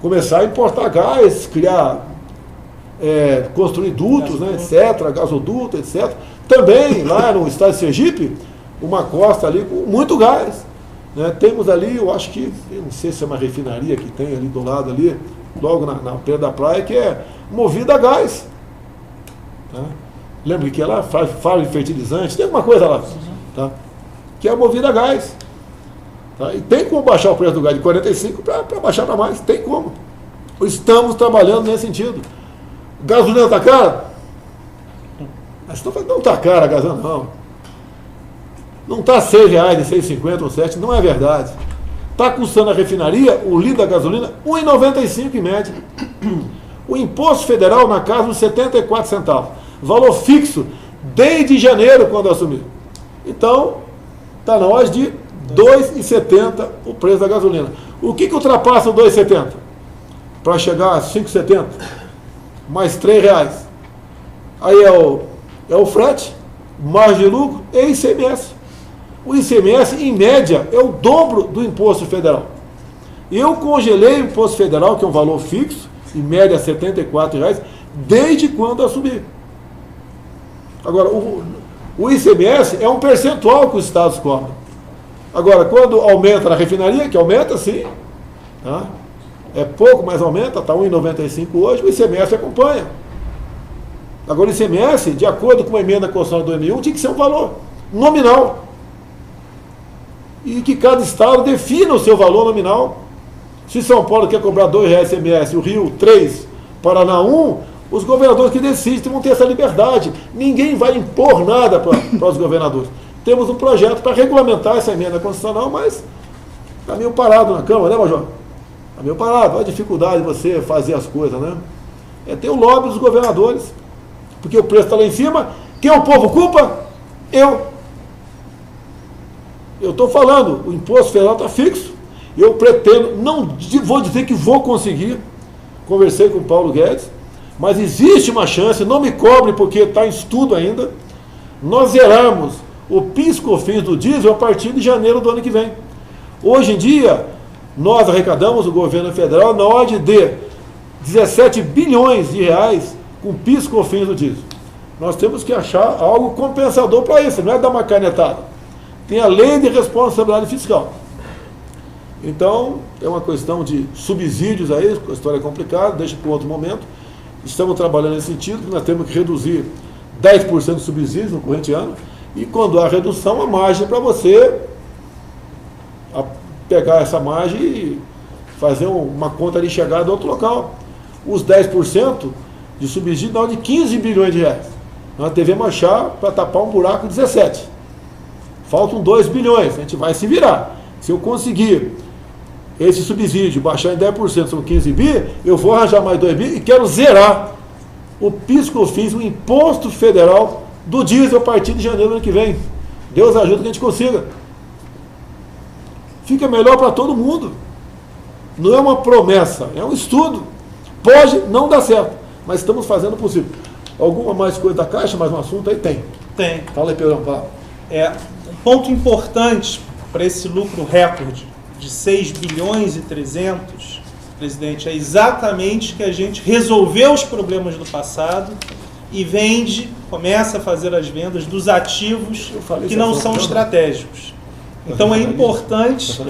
começar a importar gás, criar, construir dutos, né, etc., gasoduto, etc. Também, lá no estado de Sergipe, uma costa ali com muito gás. Né? Temos ali, eu acho que, eu não sei se é uma refinaria que tem ali do lado ali, logo na beira da praia, que é movida a gás. Tá? Lembra que é lá? Fala de fertilizante, tem alguma coisa lá. Tá? Que é movida a gás. Tá? E tem como baixar o preço do gás de 45 para baixar para mais, tem como. Estamos trabalhando nesse sentido. Gasolina está cara? Não está cara a gasolina, não. Não está R$ 6,00 de 6,50 ou 7, não é verdade. Está custando a refinaria, o litro da gasolina, R$ 1,95 em média. O imposto federal na casa dos 74 centavos. Valor fixo desde janeiro, quando assumiu. Então, está na hora de R$ 2,70 o preço da gasolina. O que ultrapassa o 2,70? Para chegar a 5,70? Mais R$ 3,00. Aí é o frete, margem de lucro e ICMS. O ICMS, em média, é o dobro do imposto federal. Eu congelei o imposto federal, que é um valor fixo, em média R$ 74,00, desde quando assumi. Agora, o ICMS é um percentual que os estados cobram. Agora, quando aumenta na refinaria, que aumenta sim, tá? É pouco, mas aumenta, está R$ 1,95 hoje, o ICMS acompanha. Agora, o ICMS, de acordo com a emenda constitucional do M1, tinha que ser um valor nominal. E que cada estado defina o seu valor nominal. Se São Paulo quer cobrar R$ 2,00 ICMS, o Rio 3, Paraná 1, os governadores que decidem vão ter essa liberdade. Ninguém vai impor nada para os governadores. Temos um projeto para regulamentar essa emenda constitucional, mas está meio parado na Câmara, né, Major? Está meio parado, olha a dificuldade de você fazer as coisas, né? É ter o lobby dos governadores, porque o preço está lá em cima. Quem o povo culpa? Eu estou falando, o imposto federal está fixo. Eu pretendo, não vou dizer que vou conseguir, conversei com o Paulo Guedes, mas existe uma chance, não me cobre porque está em estudo ainda, nós zerarmos o PIS/COFINS do diesel a partir de janeiro do ano que vem. Hoje em dia, nós arrecadamos, o governo federal, na ordem de 17 bilhões de reais com PIS/COFINS do diesel. Nós temos que achar algo compensador para isso, não é dar uma canetada. Tem a lei de responsabilidade fiscal. Então, é uma questão de subsídios aí, a história é complicada, deixa para outro momento. Estamos trabalhando nesse sentido, que nós temos que reduzir 10% de subsídios no corrente ano, e quando há redução, a margem para você pegar essa margem e fazer uma conta de chegada a outro local. Os 10% de subsídio dão de 15 bilhões de reais. Nós devemos achar para tapar um buraco de 17. Faltam 2 bilhões, a gente vai se virar. Se eu conseguir esse subsídio baixar em 10%, são 15 bi, eu vou arranjar mais 2 bi e quero zerar o PIS/COFINS, o imposto federal do diesel a partir de janeiro do ano que vem. Deus ajuda que a gente consiga. Fica melhor para todo mundo. Não é uma promessa, é um estudo. Pode não dar certo, mas estamos fazendo o possível. Alguma mais coisa da Caixa, mais um assunto aí? Tem. Fala aí, Pedrão. Fala. Um ponto importante para esse lucro recorde de 6 bilhões e 300, presidente, é exatamente que a gente resolveu os problemas do passado e começa a fazer as vendas dos ativos que não são estratégicos. Então é importante,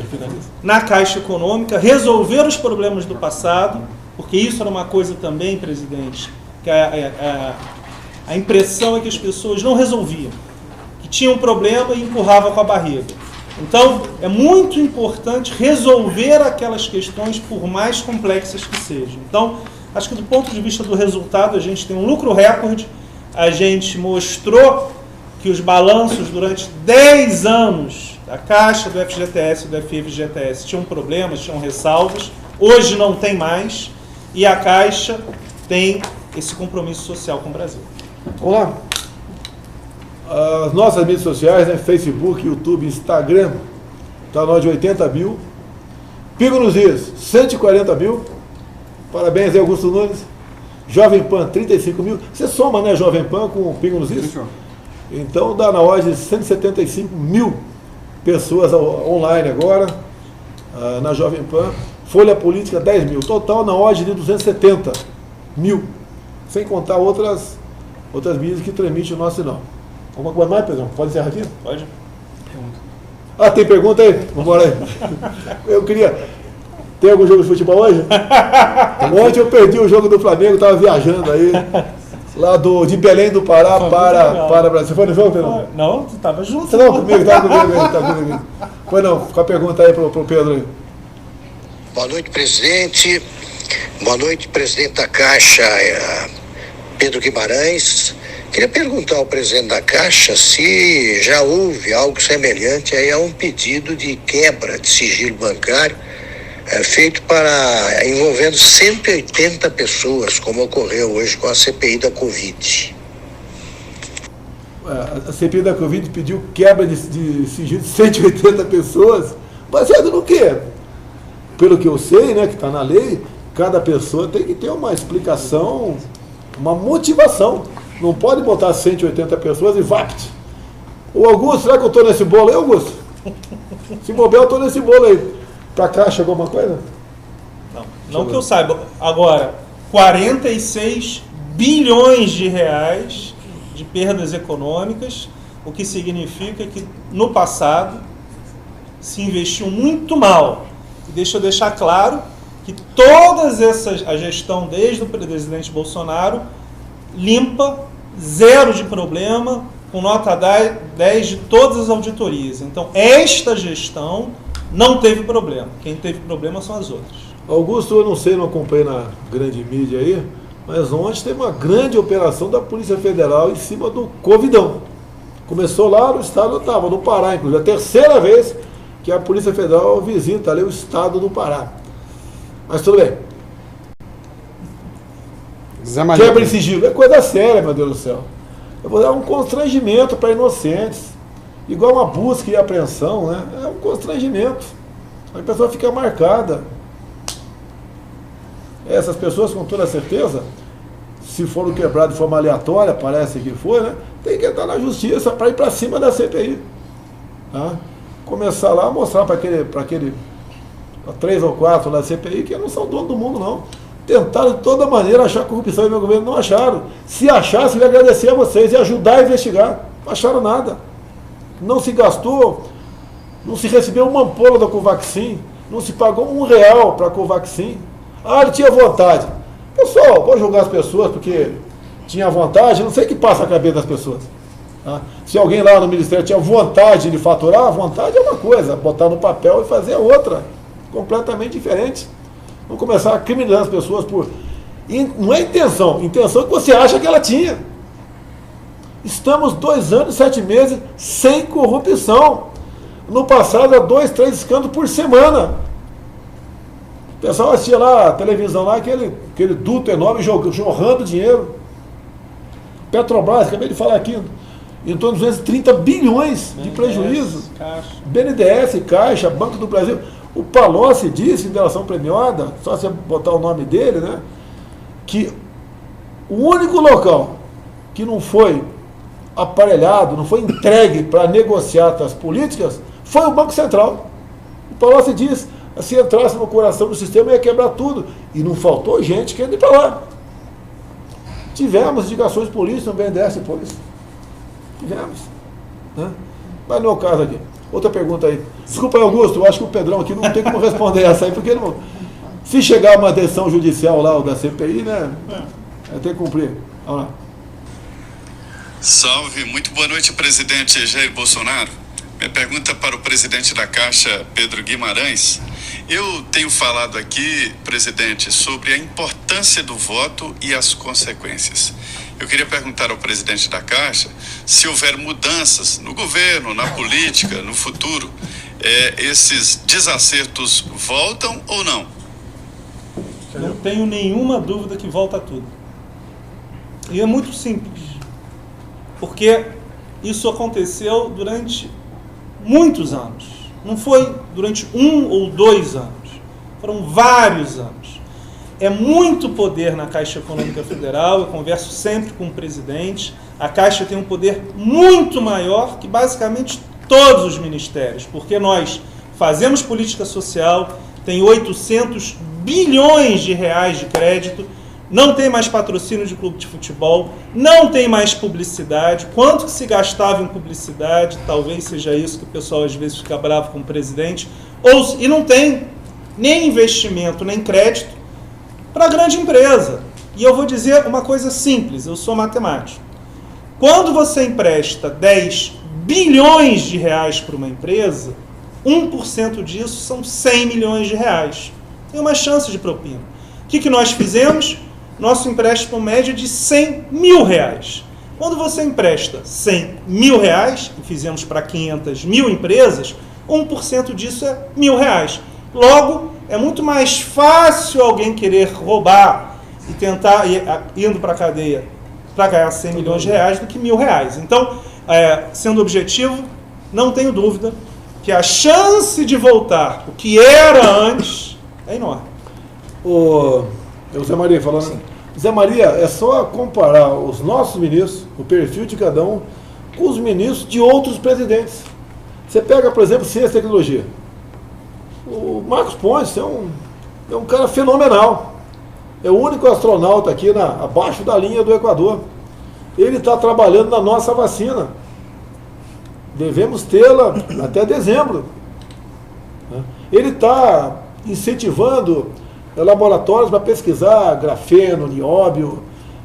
na Caixa Econômica, resolver os problemas do passado, porque isso era uma coisa também, presidente, que a impressão é que as pessoas não resolviam, que tinham um problema e empurravam com a barriga. Então, é muito importante resolver aquelas questões, por mais complexas que sejam. Então, acho que do ponto de vista do resultado, a gente tem um lucro recorde, a gente mostrou que os balanços durante 10 anos da Caixa, do FGTS e do FGTS tinham problemas, tinham ressalvas, hoje não tem mais, e a Caixa tem esse compromisso social com o Brasil. Olá. As nossas mídias sociais, né, Facebook, YouTube, Instagram, está na hora de 80 mil. Pingo nos Is, 140 mil. Parabéns aí, Augusto Nunes. Jovem Pan, 35 mil. Você soma, né, Jovem Pan com o Pingo nos Is? Então dá na ordem de 175 mil pessoas online agora, na Jovem Pan. Folha Política, 10 mil. Total na ordem de 270 mil. Sem contar outras mídias que transmitem o nosso sinal. Alguma coisa mais, Pedrão? Pode encerrar aqui? Pode. Tem pergunta aí? Vamos embora aí. Eu queria... Tem algum jogo de futebol hoje? Ontem eu perdi o jogo do Flamengo, estava viajando aí, lá de Belém do Pará para Brasil. Você foi no jogo, Pedrão? Não, tu estava junto. Você não, comigo, estava comigo. Foi não, fica a pergunta aí pro Pedro aí. Boa noite, presidente. Boa noite, presidente da Caixa, Pedro Guimarães. Queria perguntar ao presidente da Caixa se já houve algo semelhante aí a um pedido de quebra de sigilo bancário feito envolvendo 180 pessoas, como ocorreu hoje com a CPI da Covid. A CPI da Covid pediu quebra de sigilo de 180 pessoas, baseado no quê? Pelo que eu sei, né, que está na lei, cada pessoa tem que ter uma explicação, uma motivação. Não pode botar 180 pessoas e vapt. Ô Augusto, será que eu estou nesse bolo aí, Augusto? Se bobear, eu estou nesse bolo aí. Para Caixa alguma coisa? Não que eu saiba. Agora, 46 bilhões de reais de perdas econômicas, o que significa que no passado se investiu muito mal. E deixa eu deixar claro que a gestão desde o presidente Bolsonaro limpa, zero de problema, com nota 10 de todas as auditorias. Então, esta gestão não teve problema. Quem teve problema são as outras. Augusto, eu não sei, não acompanhei na grande mídia aí, mas ontem teve uma grande operação da Polícia Federal em cima do Covidão. Começou lá no estado, eu estava no Pará, inclusive. A terceira vez que a Polícia Federal visita ali o estado do Pará. Mas tudo bem. Quebra de sigilo. É coisa séria, meu Deus do céu. Eu vou dar um constrangimento para inocentes. Igual uma busca e apreensão, né? É um constrangimento. A pessoa fica marcada. Essas pessoas, com toda certeza, se foram quebradas de forma aleatória, parece que foi, né? Tem que entrar na justiça para ir para cima da CPI. Tá? Começar lá a mostrar para 3 ou 4 da CPI que não são dono do mundo, não. Tentaram de toda maneira achar corrupção no meu governo, não acharam. Se achassem, eu ia agradecer a vocês e ajudar a investigar. Não acharam nada. Não se gastou, não se recebeu uma ampola da Covaxin, não se pagou R$1 para a Covaxin. Ah, ele tinha vontade. Pessoal, vou julgar as pessoas porque tinha vontade, não sei o que passa a cabeça das pessoas. Tá? Se alguém lá no Ministério tinha vontade de faturar, a vontade é uma coisa, botar no papel e fazer outra, completamente diferente. Vamos começar a criminalizar as pessoas por... Não é intenção, intenção é que você acha que ela tinha. Estamos 2 anos e 7 meses sem corrupção. No passado, era 2, 3 escândalos por semana. O pessoal assistia lá a televisão, lá, aquele duto enorme jorrando dinheiro. Petrobras, acabei de falar aqui, em torno de 230 bilhões de prejuízo. BNDES, Caixa, Banco do Brasil. O Palocci disse, em delação premiada, só você botar o nome dele, né, que o único local que não foi aparelhado, não foi entregue para negociatas políticas, foi o Banco Central. O Palocci disse, se entrasse no coração do sistema ia quebrar tudo. E não faltou gente querendo ir para lá. Tivemos indicações políticas no BNDES depois. Tivemos. Né? Mas não é o caso aqui. Outra pergunta aí. Desculpa aí, Augusto, eu acho que o Pedrão aqui não tem como responder essa aí, porque não, se chegar uma decisão judicial lá, ou da CPI, né, vai ter que cumprir. Vamos lá. Salve, muito boa noite, presidente Jair Bolsonaro. Minha pergunta para o presidente da Caixa, Pedro Guimarães. Eu tenho falado aqui, presidente, sobre a importância do voto e as consequências. Eu queria perguntar ao presidente da Caixa se houver mudanças no governo, na política, no futuro, esses desacertos voltam ou não? Não tenho nenhuma dúvida que volta tudo. E é muito simples. Porque isso aconteceu durante muitos anos. Não foi durante 1 ou 2 anos. Foram vários anos. É muito poder na Caixa Econômica Federal, eu converso sempre com o presidente. A Caixa tem um poder muito maior que basicamente todos os ministérios, porque nós fazemos política social, tem 800 bilhões de reais de crédito, não tem mais patrocínio de clube de futebol, não tem mais publicidade. Quanto que se gastava em publicidade? Talvez seja isso que o pessoal às vezes fica bravo com o presidente. E não tem nem investimento, nem crédito para a grande empresa. E eu vou dizer uma coisa simples, eu sou matemático. Quando você empresta 10 bilhões de reais para uma empresa, 1% disso são 100 milhões de reais. Tem uma chance de propina. O que nós fizemos? Nosso empréstimo médio é de 100 mil reais. Quando você empresta 100 mil reais, e fizemos para 500 mil empresas, 1% disso é R$1.000. Logo, é muito mais fácil alguém querer roubar e tentar, indo para a cadeia, para ganhar 100 milhões de reais do que R$1.000. Então, sendo objetivo, não tenho dúvida que a chance de voltar o que era antes é enorme. O Zé Maria falando. Sim. Zé Maria, é só comparar os nossos ministros, o perfil de cada um, com os ministros de outros presidentes. Você pega, por exemplo, ciência e tecnologia. O Marcos Pontes é um cara fenomenal. É o único astronauta aqui abaixo da linha do Equador. Ele está trabalhando na nossa vacina. Devemos tê-la até dezembro. Ele está incentivando laboratórios para pesquisar grafeno, nióbio,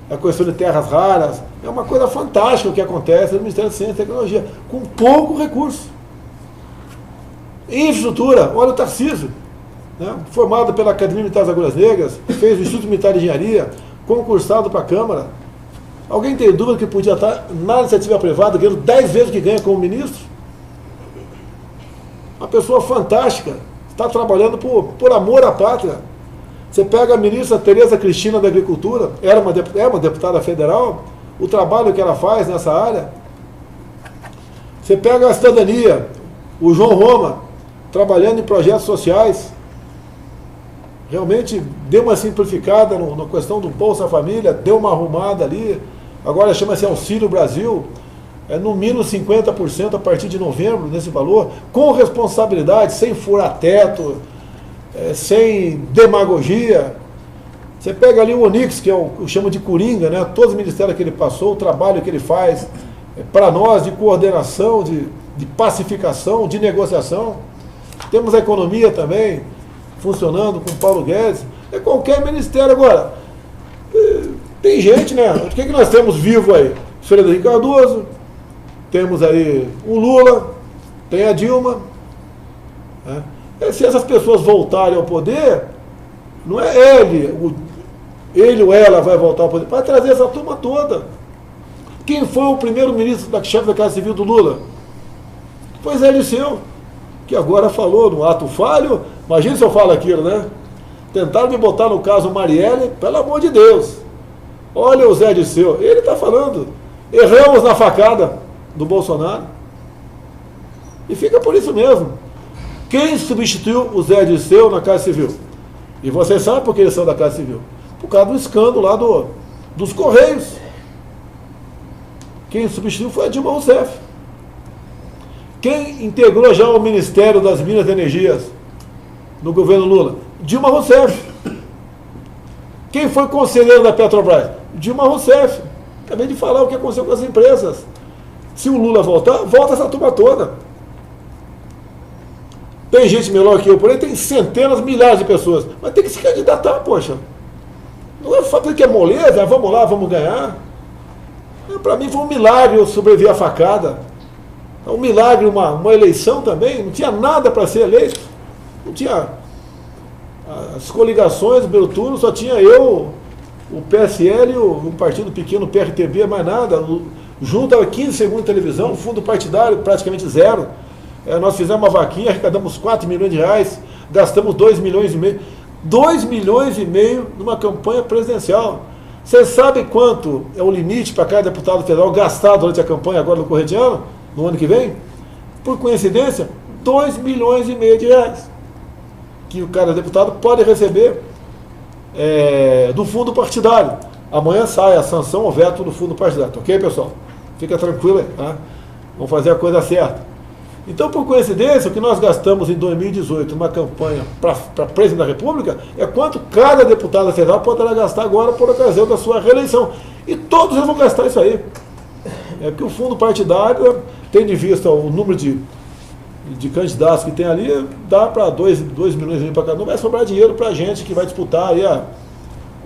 a questão de terras raras. É uma coisa fantástica o que acontece no Ministério da Ciência e Tecnologia, com pouco recurso. Infraestrutura, olha o Tarcísio, né, formado pela Academia Militar das Agulhas Negras, fez o Instituto Militar de Engenharia, concursado para a Câmara. Alguém tem dúvida que podia estar na iniciativa privada ganhando 10 vezes o que ganha como ministro? Uma pessoa fantástica, está trabalhando por amor à pátria. Você pega a ministra Tereza Cristina da Agricultura, é uma deputada federal, o trabalho que ela faz nessa área. Você pega a cidadania, o João Roma, trabalhando em projetos sociais, realmente deu uma simplificada na questão do Bolsa Família, deu uma arrumada ali, agora chama-se Auxílio Brasil, no mínimo 50% a partir de novembro nesse valor, com responsabilidade, sem furar teto, sem demagogia. Você pega ali o Onix, que eu chamo de Coringa, né? Todos os ministérios que ele passou, o trabalho que ele faz para nós de coordenação, de pacificação, de negociação. Temos a economia também funcionando com Paulo Guedes. É qualquer ministério. Agora, tem gente, né? O que nós temos vivo aí? Frederico Cardoso, temos aí o Lula, tem a Dilma, né? Se essas pessoas voltarem ao poder, não é ele ou ela vai voltar ao poder, vai trazer essa turma toda. Quem foi o primeiro ministro chefe da Casa Civil do Lula? Foi Zé Dirceu, que agora falou no ato falho. Imagina se eu falo aquilo, né? Tentaram me botar no caso Marielle, pelo amor de Deus. Olha o Zé Dirceu, ele está falando. Erramos na facada do Bolsonaro. E fica por isso mesmo. Quem substituiu o Zé Dirceu na Casa Civil? E vocês sabem por que eles são da Casa Civil? Por causa do escândalo lá dos Correios. Quem substituiu foi a Dilma Rousseff. Quem integrou já o Ministério das Minas e Energias no governo Lula? Dilma Rousseff. Quem foi conselheiro da Petrobras? Dilma Rousseff. Acabei de falar o que aconteceu com as empresas. Se o Lula voltar, volta essa turma toda. Tem gente melhor que eu por aí, tem centenas, milhares de pessoas. Mas tem que se candidatar, poxa. Não é fato que é moleza, vamos lá, vamos ganhar. Para mim foi um milagre eu sobreviver à facada. É um milagre uma eleição também, não tinha nada para ser eleito. Não tinha as coligações, o meu turno, só tinha eu, o PSL e um partido pequeno, o PRTB, mais nada. Junto a 15 segundos de televisão, fundo partidário praticamente zero. Nós fizemos uma vaquinha, arrecadamos 4 milhões de reais, gastamos 2 milhões e meio. 2 milhões e meio numa campanha presidencial. Você sabe quanto é o limite para cada deputado federal gastar durante a campanha agora no corrente ano, no ano que vem? Por coincidência, 2 milhões e meio de reais. Que o cada deputado pode receber do fundo partidário. Amanhã sai a sanção ou veto do fundo partidário. Ok, pessoal? Fica tranquilo aí, tá? Vamos fazer a coisa certa. Então, por coincidência, o que nós gastamos em 2018 numa campanha para presidente da República é quanto cada deputado federal poderá gastar agora por ocasião da sua reeleição. E todos eles vão gastar isso aí. Porque o fundo partidário, tendo em vista o número de candidatos que tem ali, dá para 2 milhões e meio para cada um, vai sobrar dinheiro para a gente que vai disputar aí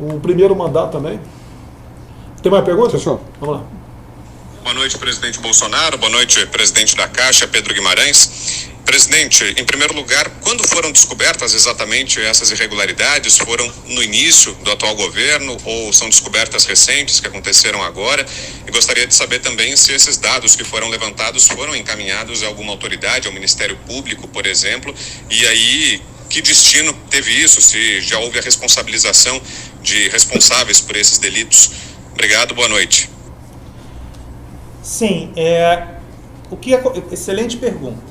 o primeiro mandato também. Tem mais perguntas? Senhor. Vamos lá. Boa noite, presidente Bolsonaro. Boa noite, presidente da Caixa, Pedro Guimarães. Presidente, em primeiro lugar, quando foram descobertas exatamente essas irregularidades? Foram no início do atual governo ou são descobertas recentes que aconteceram agora? E gostaria de saber também se esses dados que foram levantados foram encaminhados a alguma autoridade, ao Ministério Público, por exemplo, e aí que destino teve isso, se já houve a responsabilização de responsáveis por esses delitos. Obrigado, boa noite. Sim, excelente pergunta.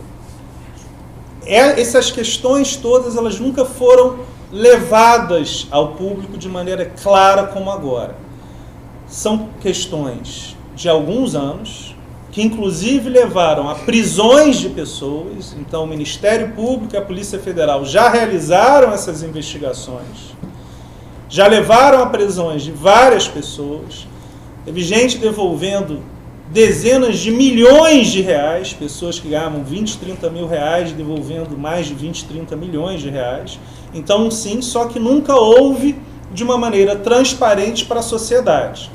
Essas questões todas, elas nunca foram levadas ao público de maneira clara como agora. São questões de alguns anos, que inclusive levaram a prisões de pessoas. Então o Ministério Público e a Polícia Federal já realizaram essas investigações, já levaram a prisões de várias pessoas. Teve gente devolvendo dezenas de milhões de reais, pessoas que ganhavam 20, 30 mil reais, devolvendo mais de 20, 30 milhões de reais. Então, sim, só que nunca houve de uma maneira transparente para a sociedade.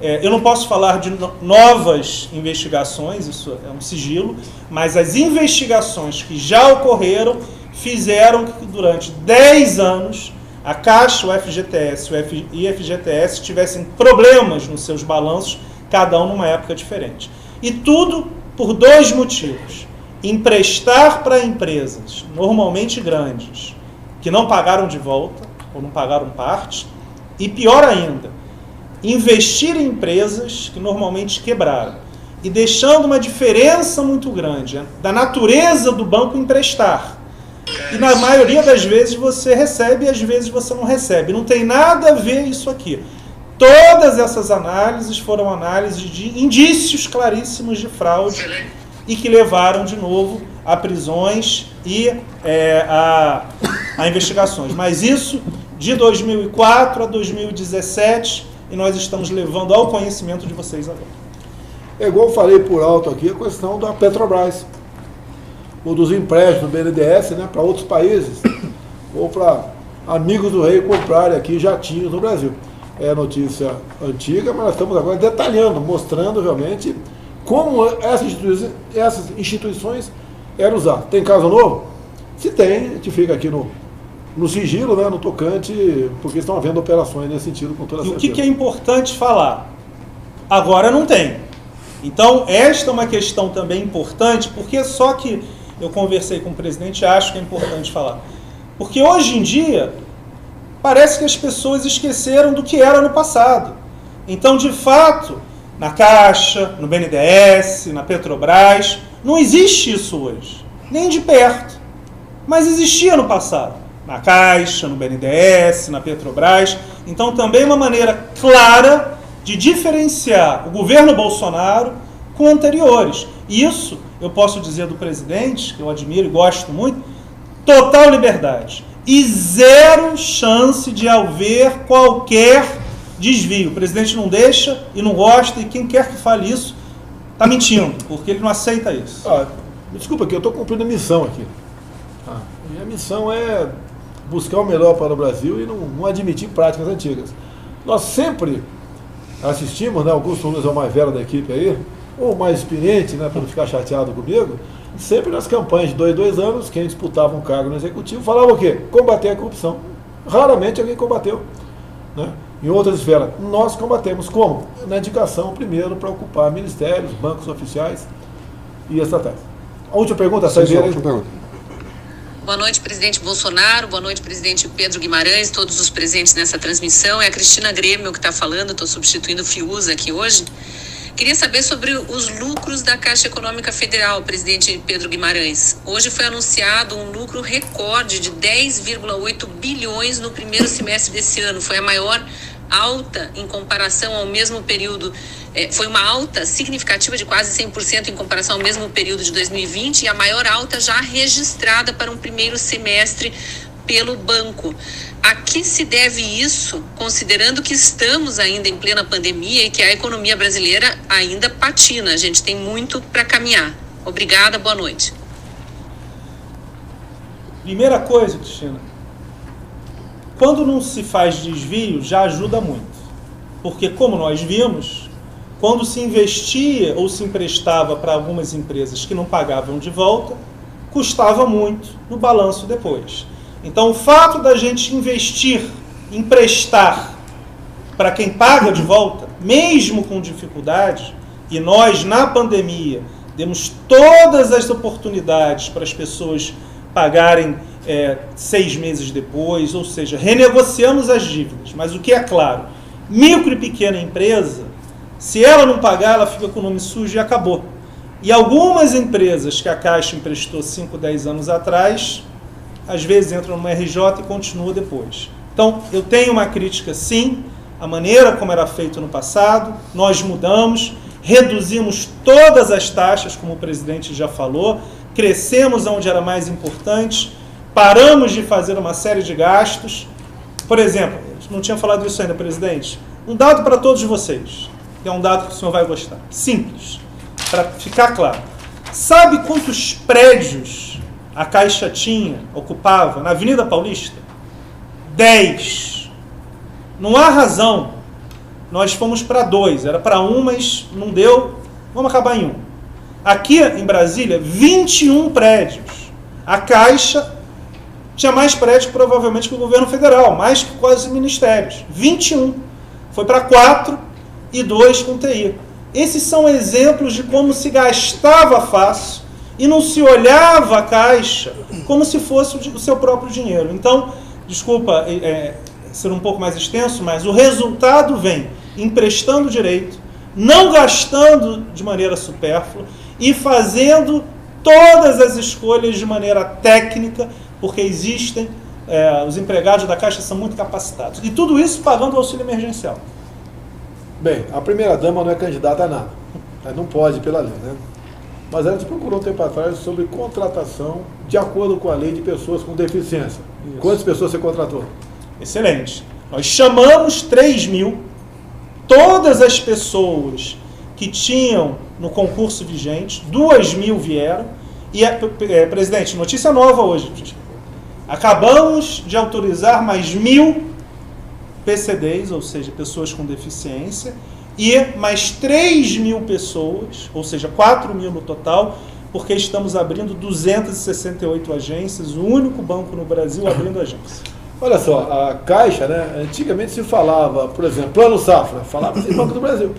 Eu não posso falar de novas investigações, isso é um sigilo, mas as investigações que já ocorreram fizeram que durante 10 anos a Caixa, o FGTS e o FGTS tivessem problemas nos seus balanços, cada um numa época diferente. E tudo por dois motivos. Emprestar para empresas, normalmente grandes, que não pagaram de volta, ou não pagaram parte, e pior ainda, investir em empresas que normalmente quebraram, e deixando uma diferença muito grande da natureza do banco emprestar. E na maioria das vezes você recebe e às vezes você não recebe. Não tem nada a ver isso aqui. Todas essas análises foram análises de indícios claríssimos de fraude e que levaram de novo a prisões e a investigações. Mas isso de 2004 a 2017 e nós estamos levando ao conhecimento de vocês agora. É igual eu falei por alto aqui, a questão da Petrobras, ou dos empréstimos do BNDES, né, para outros países, ou para amigos do rei comprarem aqui jatinhos no Brasil. É notícia antiga, mas nós estamos agora detalhando, mostrando realmente como essas instituições eram usadas. Tem caso novo? Se tem, a gente fica aqui no sigilo, né, no tocante, porque estão havendo operações nesse sentido com toda certeza. E o que é importante falar? Agora não tem. Então, esta é uma questão também importante, porque só que eu conversei com o presidente e acho que é importante falar. Porque hoje em dia, parece que as pessoas esqueceram do que era no passado. Então, de fato, na Caixa, no BNDES, na Petrobras, não existe isso hoje, nem de perto. Mas existia no passado, na Caixa, no BNDES, na Petrobras. Então, também uma maneira clara de diferenciar o governo Bolsonaro com anteriores. Isso, eu posso dizer do presidente, que eu admiro e gosto muito, total liberdade. E zero chance de haver qualquer desvio. O presidente não deixa e não gosta, e quem quer que fale isso está mentindo, porque ele não aceita isso. Me desculpa aqui, eu estou cumprindo a missão aqui. E a missão é buscar o melhor para o Brasil e não admitir práticas antigas. Nós sempre assistimos, né, Augusto Nunes é o mais velho da equipe aí, ou mais experiente, né, para não ficar chateado comigo, sempre nas campanhas de 2 anos, quem disputava um cargo no Executivo falava o quê? Combater a corrupção. Raramente alguém combateu. Né? Em outras esferas, nós combatemos como? Na indicação, primeiro, para ocupar ministérios, bancos oficiais e estatais. A última pergunta, Saideira. Boa noite, presidente Bolsonaro. Boa noite, presidente Pedro Guimarães, todos os presentes nessa transmissão. É a Cristina Grêmio que está falando, estou substituindo o Fiuza aqui hoje. Queria saber sobre os lucros da Caixa Econômica Federal, presidente Pedro Guimarães. Hoje foi anunciado um lucro recorde de 10,8 bilhões no primeiro semestre desse ano. Foi a maior alta em comparação ao mesmo período. Foi uma alta significativa de quase 100% em comparação ao mesmo período de 2020 e a maior alta já registrada para um primeiro semestre pelo banco. A que se deve isso, considerando que estamos ainda em plena pandemia e que a economia brasileira ainda patina? A gente tem muito para caminhar. Obrigada, boa noite. Primeira coisa, Cristina, quando não se faz desvio, já ajuda muito. Porque, como nós vimos, quando se investia ou se emprestava para algumas empresas que não pagavam de volta, custava muito no balanço depois. Então, o fato da gente investir, emprestar para quem paga de volta, mesmo com dificuldade, e nós, na pandemia, demos todas as oportunidades para as pessoas pagarem 6 meses depois, ou seja, renegociamos as dívidas. Mas o que é claro, micro e pequena empresa, se ela não pagar, ela fica com o nome sujo e acabou. E algumas empresas que a Caixa emprestou 5, 10 anos atrás, às vezes entram no RJ e continua depois. Então, eu tenho uma crítica, sim, à maneira como era feito no passado. Nós mudamos, reduzimos todas as taxas, como o presidente já falou, crescemos onde era mais importante, paramos de fazer uma série de gastos. Por exemplo, não tinha falado isso ainda, presidente, um dado para todos vocês, que é um dado que o senhor vai gostar, simples, para ficar claro. Sabe quantos prédios a Caixa ocupava na Avenida Paulista? 10. Não há razão. Nós fomos para 2, era para 1, mas não deu, vamos acabar em 1. Aqui em Brasília, 21 prédios. A Caixa tinha mais prédios provavelmente que o governo federal, mais que quase ministérios. 21. Foi para 4 e 2 com TI. Esses são exemplos de como se gastava fácil e não se olhava a Caixa como se fosse o seu próprio dinheiro. Então, desculpa ser um pouco mais extenso, mas o resultado vem emprestando direito, não gastando de maneira supérflua e fazendo todas as escolhas de maneira técnica, porque existem, os empregados da Caixa são muito capacitados. E tudo isso pagando o auxílio emergencial. Bem, a primeira-dama não é candidata a nada. Não pode pela lei, né? Mas ela te procurou um tempo atrás sobre contratação de acordo com a lei de pessoas com deficiência. Isso. Quantas pessoas você contratou? Excelente. Nós chamamos 3 mil, todas as pessoas que tinham no concurso vigente, 2 mil vieram, e, presidente, notícia nova hoje, acabamos de autorizar mais 1.000 PCDs, ou seja, pessoas com deficiência, e mais 3 mil pessoas, ou seja, 4 mil no total, porque estamos abrindo 268 agências, o único banco no Brasil abrindo agência. Olha só, a Caixa, né, antigamente se falava, por exemplo, Plano Safra, falava em Banco do Brasil.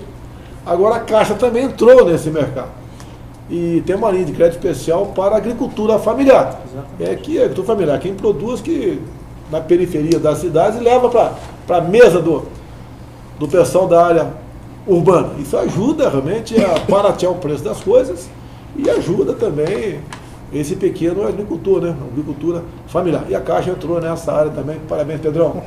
Agora a Caixa também entrou nesse mercado. E tem uma linha de crédito especial para a agricultura familiar. Exatamente. Que a agricultura familiar, quem produz que na periferia das cidades e leva para a mesa do pessoal da área urbana. Isso ajuda realmente a baratear o preço das coisas e ajuda também esse pequeno agricultor, né? Agricultura familiar. E a Caixa entrou nessa área também. Parabéns, Pedrão.